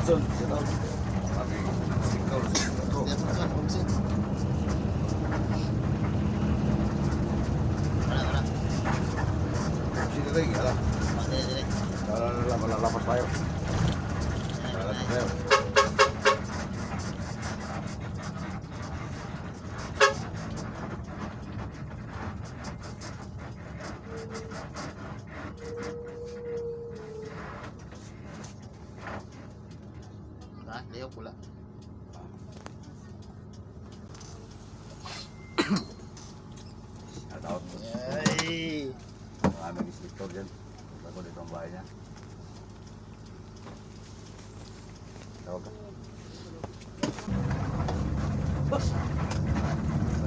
Hudson, shout out. Sabi, singkaw, singkaw. Hudson. Wala. Sino rin, ala. Dire. Malalapas tayo. Malalapas tayo. Leo pula. Shout out. Ay. Maraming instructor dyan. Bago dito ang bahay niya. Tawag ka.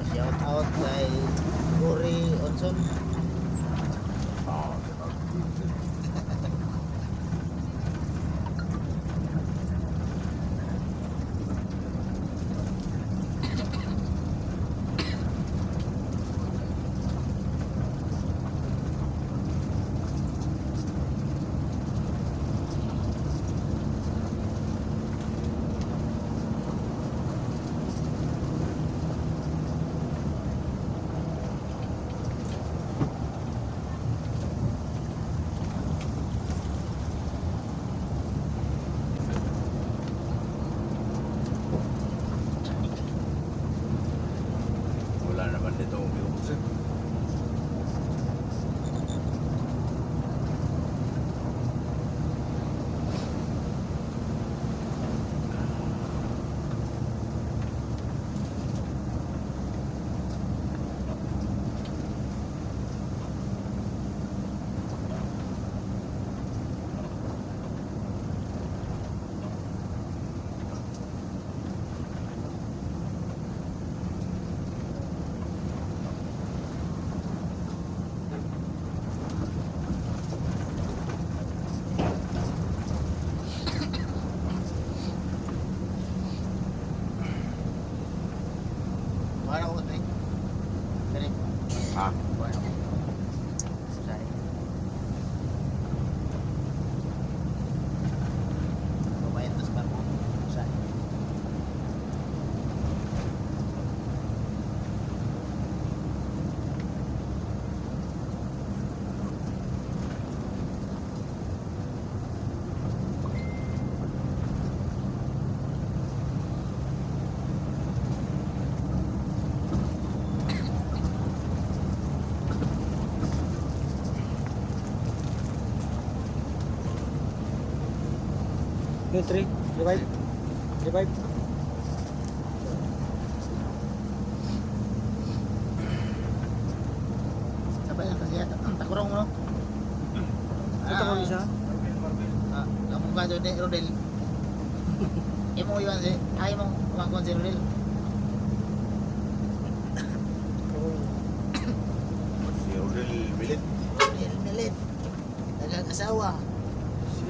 Shout out kay Cory Hudson. Oo, shout out. 3, revive. Revive. Sabay lang kasi yata. Ang takurong mo. Ito ko isa. Kamu ka doon eh, Rodel. Imo iwan si, ay mo, kumangkon si Rodel. Si Rodel Milit. Rodel, milit. Dagang asawa. Si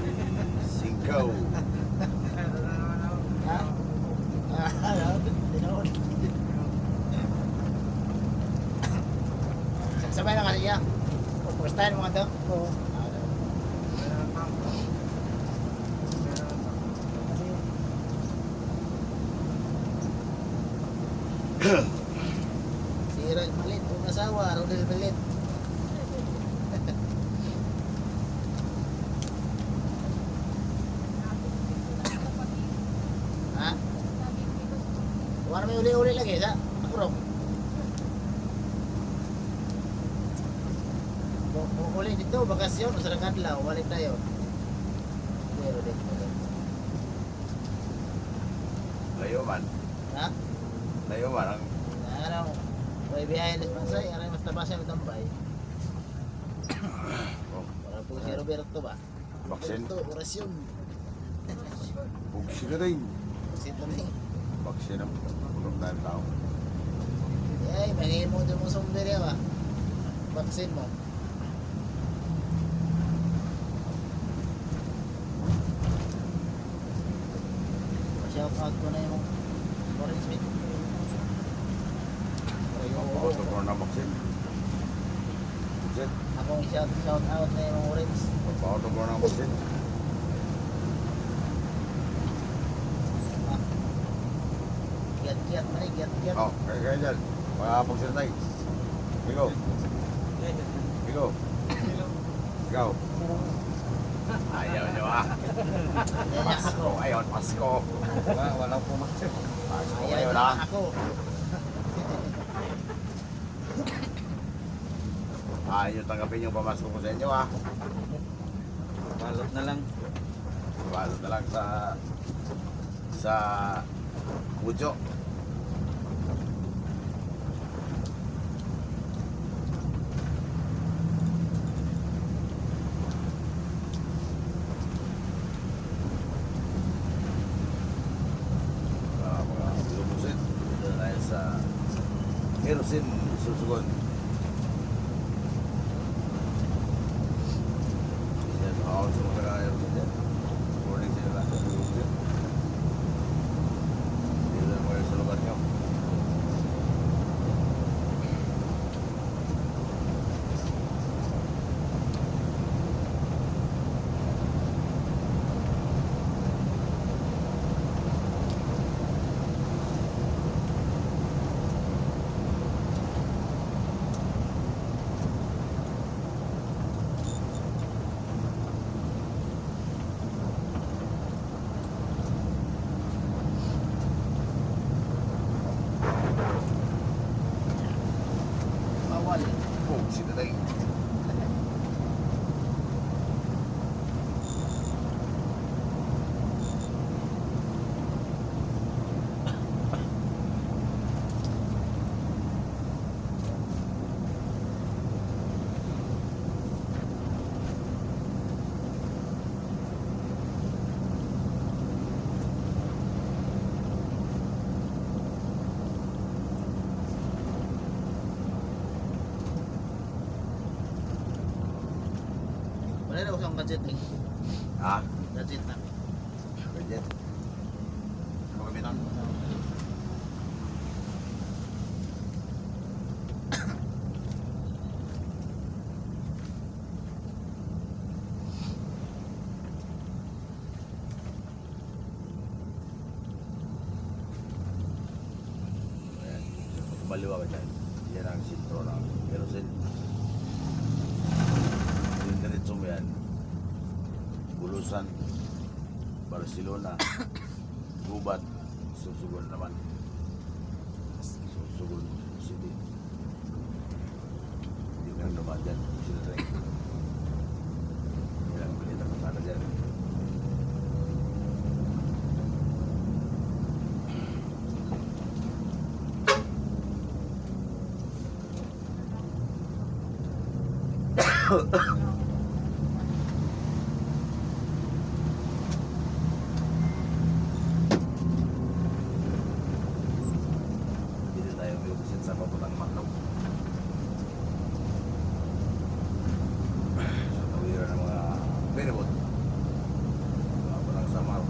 Singkaw. Ha? Tinood. Sabay lang kasi siya. First time mo nga to. Oo. Si Malit, kung asawa, Rodel Malit. Ha? Wala may uli-uli lagi sa takurong. Uli dito, bakasyon, sa kadlaw, balik tayo. Hindi, Rodel. Layo man. Ha? Layo man. Ang Ano, may biyahe na masay, ano mas tabasya ng tambay. Para po si Roberto ba? baksin. Roberto, orasyon. Bugsi na rin. Kasi ito rin. Baksin ang pulong tayo tao. Ay, mangyayin mo doon mo sombrero ba? Vaksin mo. Shout out ko na yung Orange Smith. Auto ko na baksin. Baksin. Akong shout out na yung Orange. Auto ko na baksin. Ah. Giat-giat man eh, giat-giat. Oh, kaya dyan. Mga baksin tayo. Ikaw. Ikaw. Ikaw. Ayaw nyo ah. Pasko. Ayaw, Pasko. Walang pumasok. Pasko Ayaw ngayon na ah. ako. Ayaw tanggapin yung pamasko ko sa inyo ah. Balot na lang. Balot na lang sa Pujo. Mga lumusin. Dito na tayo sa Erosin, Susugon. Yan, ako sa mga Erosin dyan. Morning sila lang sa Erosin. Dito na mga sa lugar nyo. Bawal. Oh, sila tayo. Wala na usang gadget eh. Ha? Gadget na. Ganyan. Ano kami nun? Ayan. Baliwa ka dyan. Yan ang sintro ng kerosene. Yung diretso mo yan. Bulusan. Barcelona. Gubat. Susugon naman. Susugon City. Hindi ka naman dyan. Sila rin. Ilang balita ka sana dyan. Hindi tayo biubusin sa papuntang Macau. Sa tawiran ng mga ferryboat. Mga palang Samar.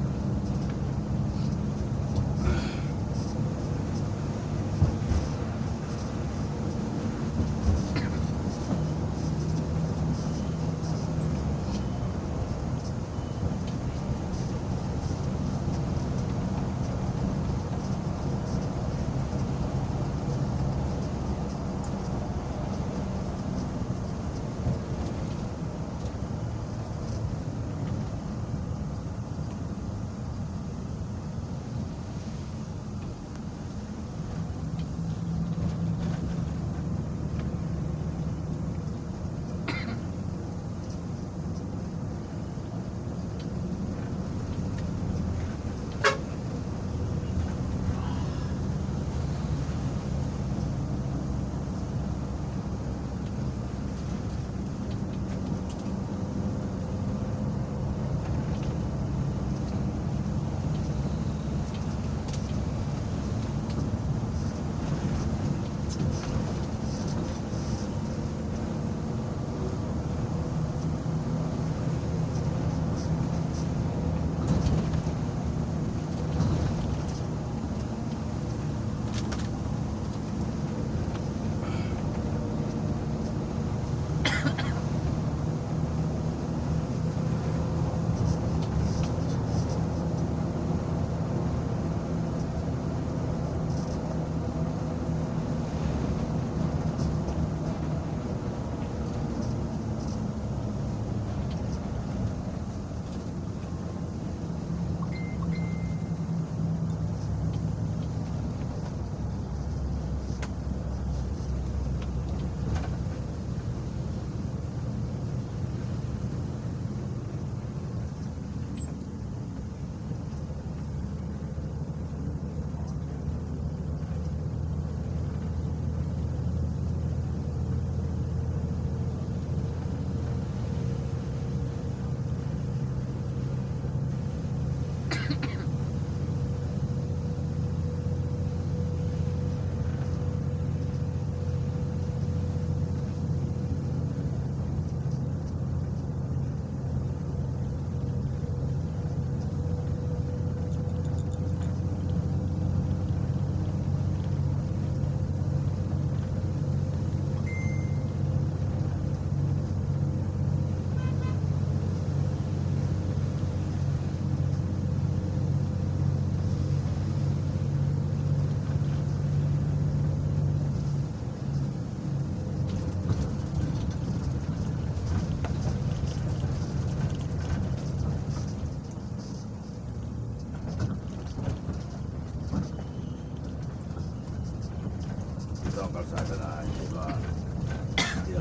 Ito ang kalsada na hindi ba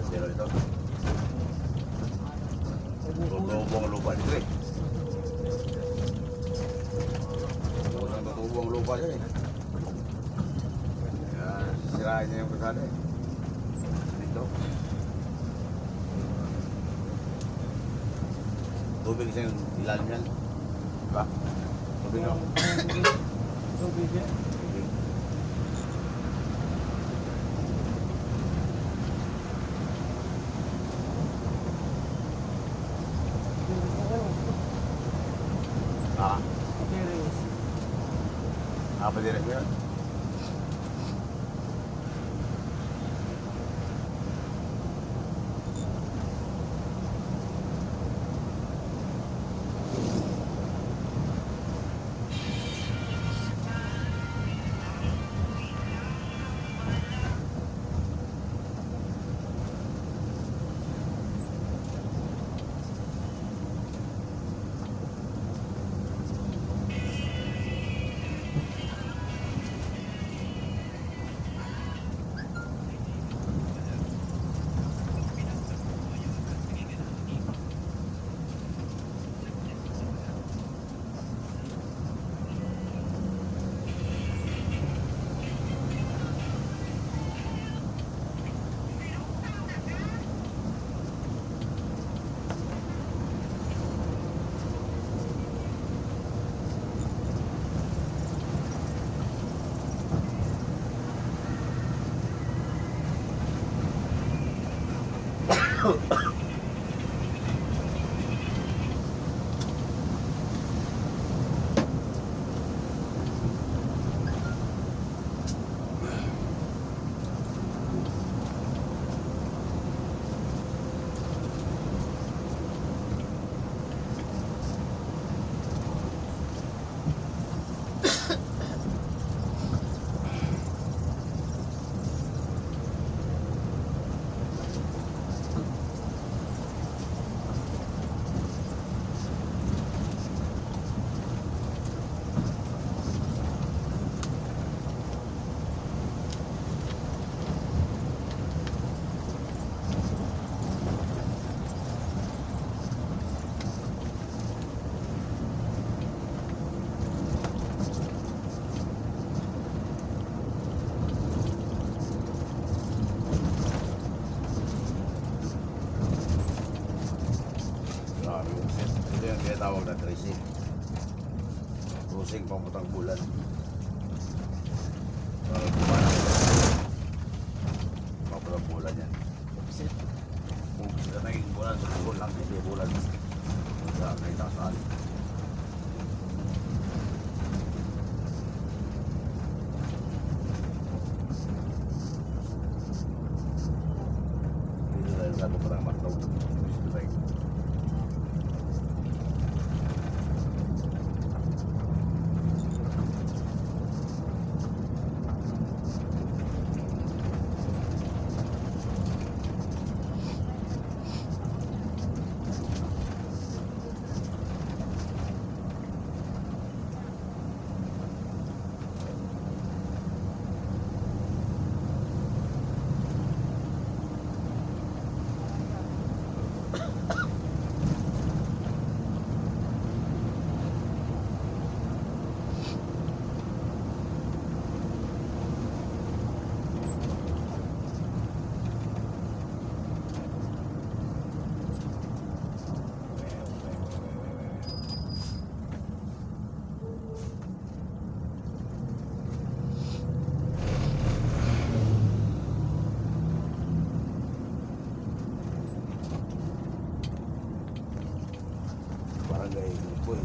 zero ito. Tutubo ang lupa dito eh. Tutubo ang lupa dito eh. Kaya sisirain niya yung kalsada eh. Dito. Tubig siya yung ilalim yan. Diba? Tubig no? Tubig yan. Tubig. Ah, apa dia nak buat? Grabe yung set. Ito yung tinatawag na tracing. Cruising papuntang bulan. Papuntang bulan yan. Set. Kung sila naging bulan, susunod lang hindi bulan. Sa kahitang saan. Dito tayo sa papuntang matlaw. Dito tayo. Barangay Lupoy.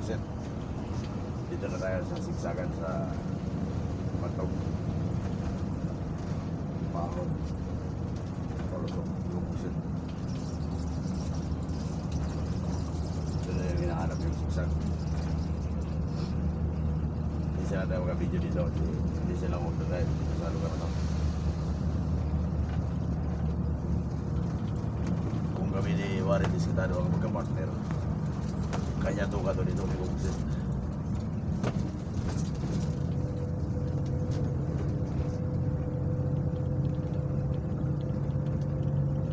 Set. Dito na tayo sa siksagan sa Matog. Pahon. Palusok. Lupusin. Ito na yung hinahanap yung siksag. Hindi sila tayo magka-video dito kasi hindi sila magdadrive dito sa lugar na to. Kung kami di wari diskitado ang magka-partner. Kanya to ka to dito ni Buksit.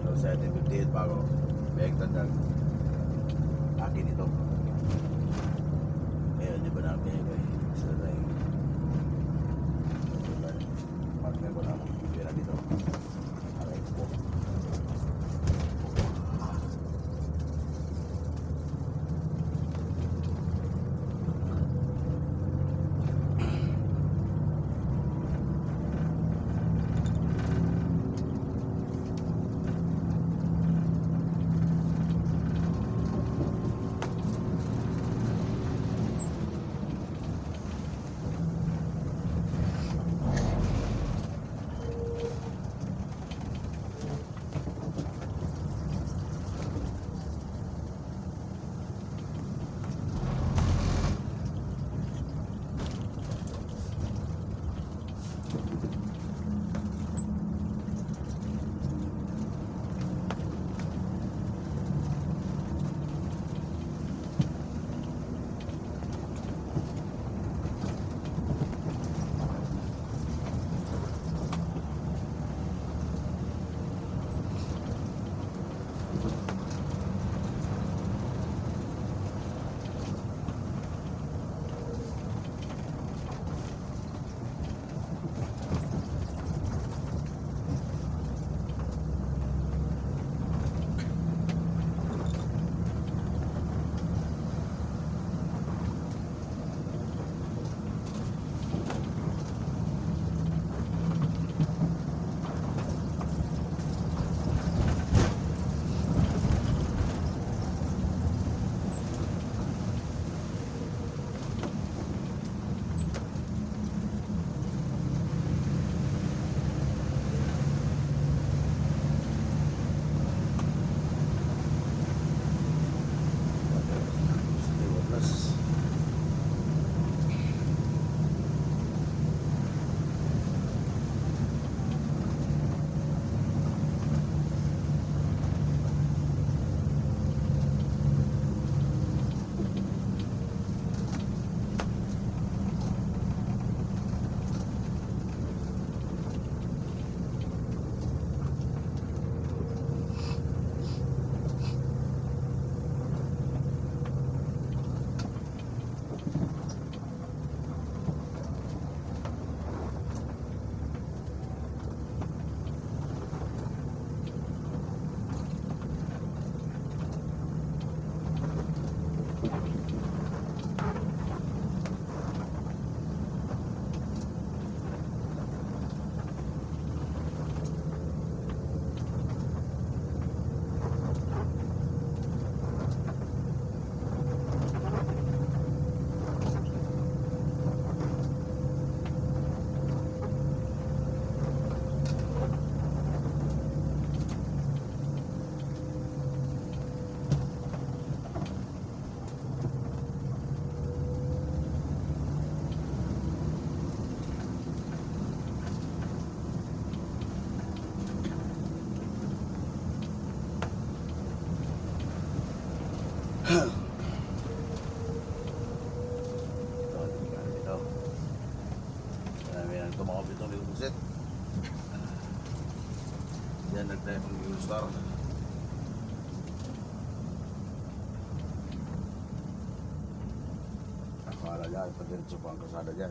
So, sa atin 58 bago. Bayag tandang. Akin ito. Ngayon, di ba namin eh. Sila tayo. Partner ko na ako. Pira dito. Aray ko. Tumakop itong Little Buksit. Yan nagtayo ng Mule Star. Akala dyan, padiretso pa ang kasada dyan.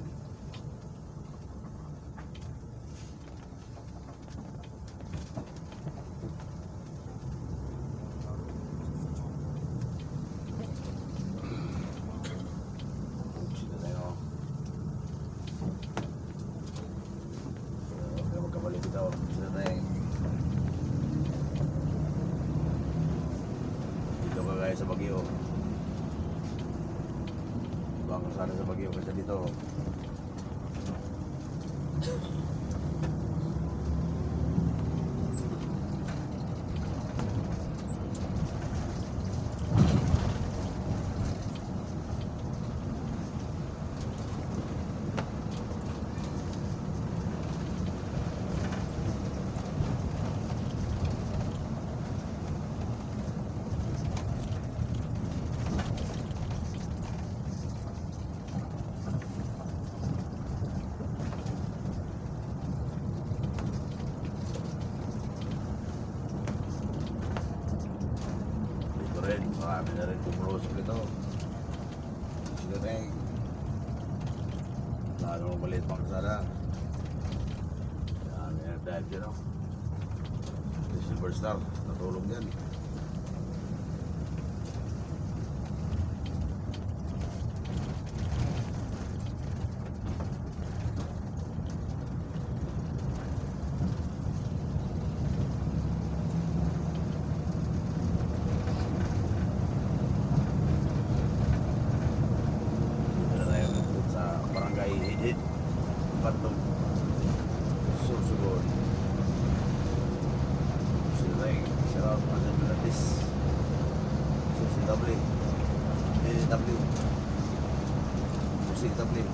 Sino tayo? Kaya magkabalik ito. Sino tayo? Dito ka gaya sa Baguio. Ibang kasada sa Baguio kasi dito. Marami na rin pumulusok ito. Sila na yung lalo maliit pang kasada. Yan, yan dahil dyan o. Si Silver Star, natulong yan. Dito na tayo sa barangay Hidhid, Pantong, Sursugon. Sila na yung Sarap Manzanatis, CCW, DW, CCW.